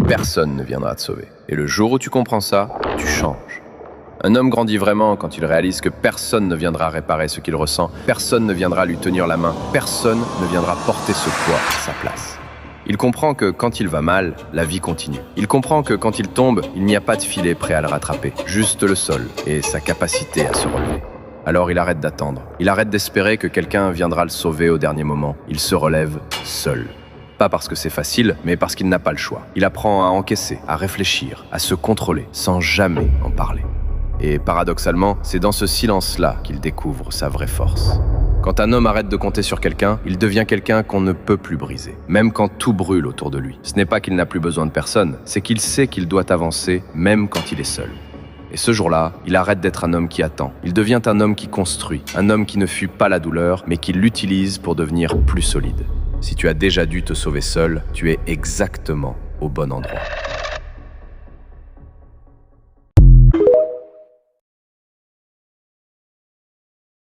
personne ne viendra te sauver. Et le jour où tu comprends ça, tu changes. Un homme grandit vraiment quand il réalise que personne ne viendra réparer ce qu'il ressent, personne ne viendra lui tenir la main, personne ne viendra porter ce poids à sa place. Il comprend que quand il va mal, la vie continue. Il comprend que quand il tombe, il n'y a pas de filet prêt à le rattraper, juste le sol et sa capacité à se relever. Alors il arrête d'attendre. Il arrête d'espérer que quelqu'un viendra le sauver au dernier moment. Il se relève seul. Pas parce que c'est facile, mais parce qu'il n'a pas le choix. Il apprend à encaisser, à réfléchir, à se contrôler, sans jamais en parler. Et paradoxalement, c'est dans ce silence-là qu'il découvre sa vraie force. Quand un homme arrête de compter sur quelqu'un, il devient quelqu'un qu'on ne peut plus briser, même quand tout brûle autour de lui. Ce n'est pas qu'il n'a plus besoin de personne, c'est qu'il sait qu'il doit avancer, même quand il est seul. Et ce jour-là, il arrête d'être un homme qui attend. Il devient un homme qui construit, un homme qui ne fuit pas la douleur, mais qui l'utilise pour devenir plus solide. Si tu as déjà dû te sauver seul, tu es exactement au bon endroit.